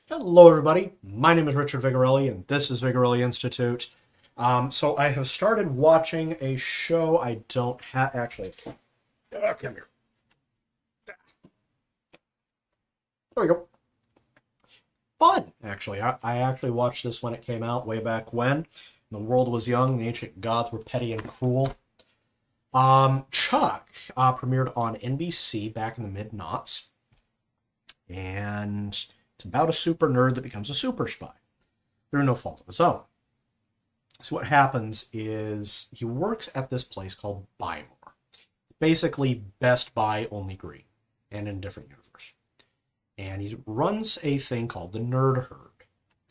Hello, everybody. My name is Richard Vigorelli, and this is Vigorelli Institute. So I have started watching a show I don't have actually. Come here. There we go. Fun, actually. I actually watched this when it came out way back when. The world was young, the ancient gods were petty and cruel. Chuck premiered on NBC back in the mid-noughts, and it's about a super nerd that becomes a super spy through no fault of his own. So what happens is he works at this place called Buy More. Basically Best Buy only green and in a different universe. And he runs a thing called the Nerd Herd,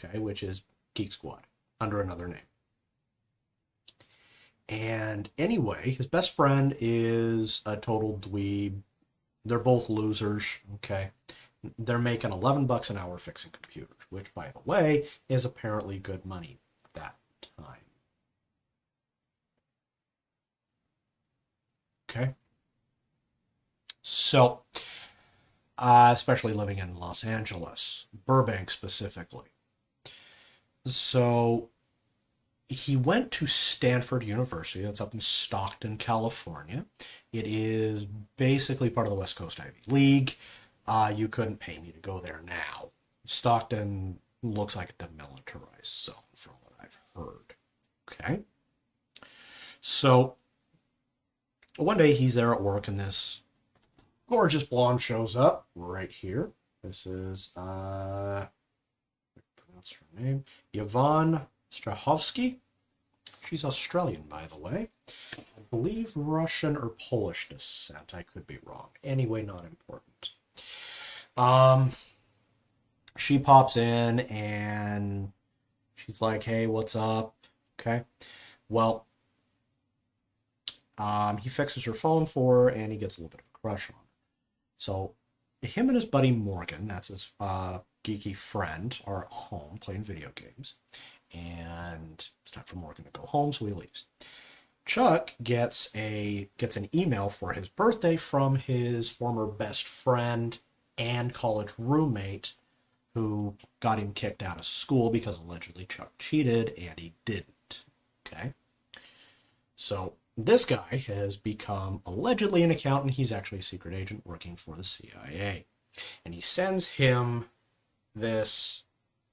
okay, which is Geek Squad under another name. And anyway, his best friend is a total dweeb. They're both losers, okay? They're making $11 an hour fixing computers, which, by the way, is apparently good money at that time. Okay? So, especially living in Los Angeles, Burbank specifically. So, he went to Stanford University. That's up in Stockton, California. It is basically part of the West Coast Ivy League. You couldn't pay me to go there now. Stockton looks like a demilitarized zone from what I've heard. Okay? So, one day he's there at work and this gorgeous blonde shows up right here. This is, pronounce her name, Yvonne Strahovski. She's Australian, by the way. I believe Russian or Polish descent. I could be wrong. Anyway, not important. She pops in and she's like, hey, what's up? Okay. Well, he fixes her phone for her and he gets a little bit of a crush on her. So him and his buddy Morgan, that's his geeky friend, are at home playing video games. And it's time for Morgan to go home, so he leaves. Chuck gets an email for his birthday from his former best friend and college roommate who got him kicked out of school because allegedly Chuck cheated and he didn't. Okay? So this guy has become allegedly an accountant. He's actually a secret agent working for the CIA. And he sends him this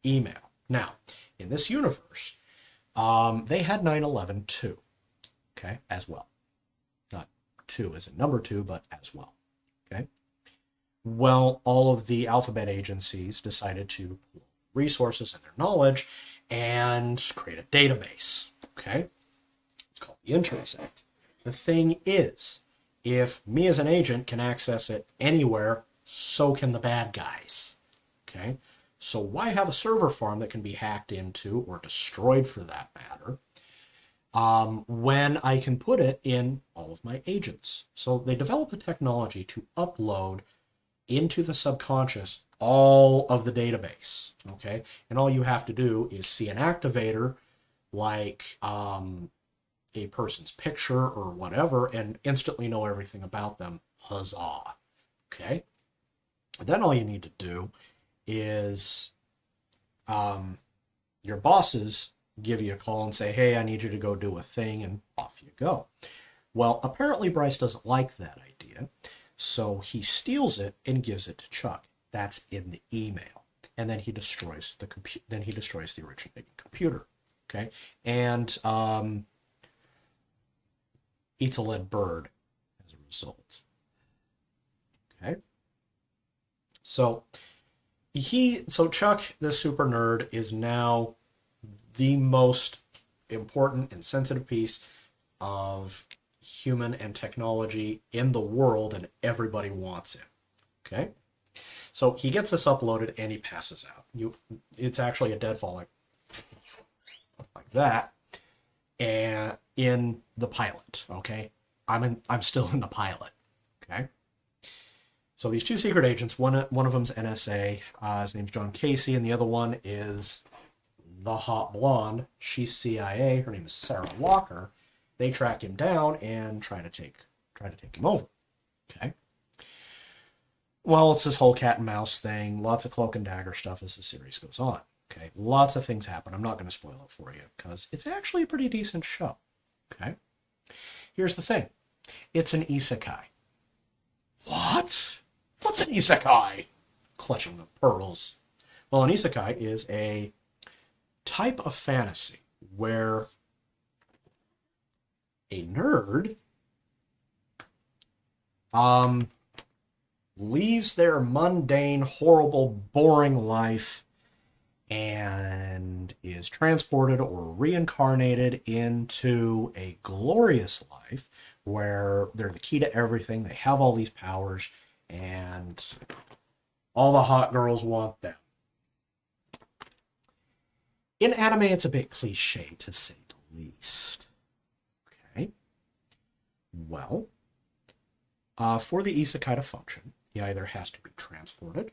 email. Now, in this universe, they had 9/11 too, okay, as well. Not 2 as in number 2, but as well, okay? Well, all of the alphabet agencies decided to pool resources and their knowledge and create a database, okay? It's called the Intersect. The thing is, if me as an agent can access it anywhere, so can the bad guys, okay? So why have a server farm that can be hacked into or destroyed for that matter when I can put it in all of my agents? So they developed a technology to upload into the subconscious all of the database, okay? And all you have to do is see an activator like a person's picture or whatever and instantly know everything about them. Huzzah, okay? Then all you need to do is your bosses give you a call and say, hey, I need you to go do a thing, and off you go. Well, apparently Bryce doesn't like that idea, so he steals it and gives it to Chuck. That's in the email. And then he destroys the originating computer. Okay? And eats a lead bird as a result. Okay? So Chuck, the super nerd, is now the most important and sensitive piece of human and technology in the world, and everybody wants him. Okay? So he gets this uploaded and he passes out. It's actually a deadfall like that. And in the pilot, okay? I'm still in the pilot. Okay? So these 2 secret agents, one of them's NSA, his name's John Casey, and the other one is the hot blonde. She's CIA. Her name is Sarah Walker. They track him down and try to take him over. Okay. Well, it's this whole cat and mouse thing, lots of cloak and dagger stuff as the series goes on. Okay, lots of things happen. I'm not going to spoil it for you because it's actually a pretty decent show. Okay, here's the thing, it's an isekai. What? What's an isekai? Clutching the pearls. Well, an isekai is a type of fantasy where a nerd leaves their mundane, horrible, boring life and is transported or reincarnated into a glorious life where they're the key to everything. They have all these powers, and all the hot girls want them. In anime, it's a bit cliche, to say the least. Okay. Well, for the isekai to function, he either has to be transported,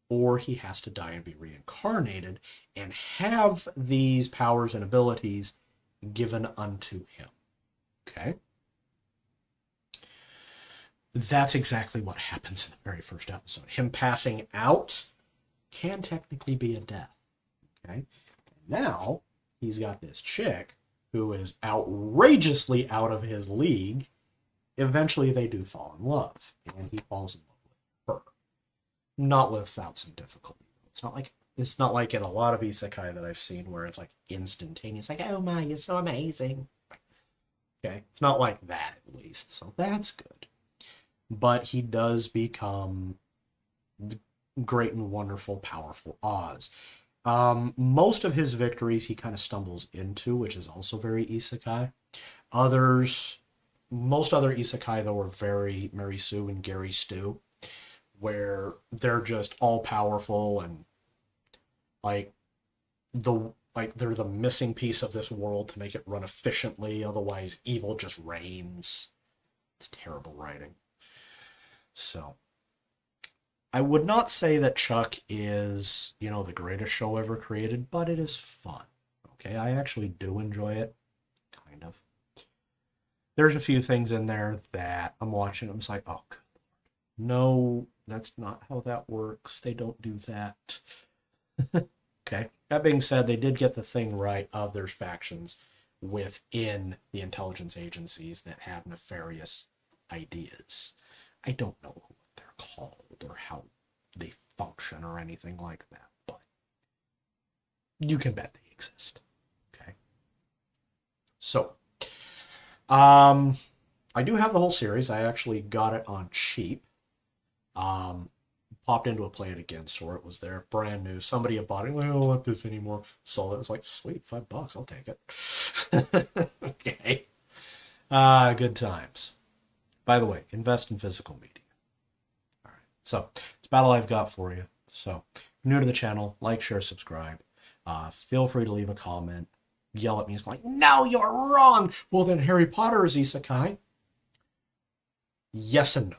or he has to die and be reincarnated and have these powers and abilities given unto him. Okay? That's exactly what happens in the very first episode. Him passing out can technically be a death. Okay? Now, he's got this chick who is outrageously out of his league. Eventually, they do fall in love, and he falls in love with her. Not without some difficulty. It's not like in a lot of isekai that I've seen where it's like instantaneous, like, oh my, you're so amazing. Okay, it's not like that at least, so that's good. But he does become the great and wonderful, powerful Oz. Most of his victories he kind of stumbles into, which is also very isekai. Most other isekai though are very Mary Sue and Gary Stu, where they're just all powerful and they're the missing piece of this world to make it run efficiently, otherwise evil just reigns. It's terrible writing. So I would not say that Chuck is, the greatest show ever created, but it is fun. Okay, I actually do enjoy it. Kind of. There's a few things in there that I'm watching, I'm just like, oh, good Lord. No, that's not how that works. They don't do that. Okay. That being said, they did get the thing right of there's factions within the intelligence agencies that have nefarious ideas. I don't know what they're called or how they function or anything like that, but you can bet they exist. Okay. So, I do have the whole series. I actually got it on cheap. Popped into a Play It Again store. It was there, brand new. Somebody had bought it. I don't want this anymore. Sold it. It was like, sweet, $5. I'll take it. Okay. Good times. By the way, invest in physical media. All right. So it's about all I've got for you. So if you're new to the channel, like, share, subscribe. Feel free to leave a comment. Yell at me. It's like, no, you're wrong. Well, then Harry Potter is isekai. Yes and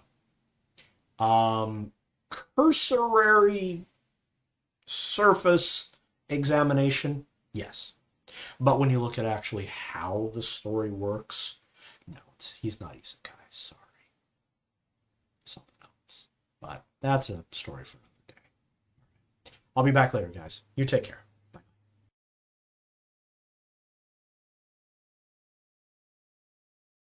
no. Cursory surface examination, yes. But when you look at actually how the story works, no, he's not isekai, sorry. Something else. But that's a story for another day. I'll be back later, guys. You take care.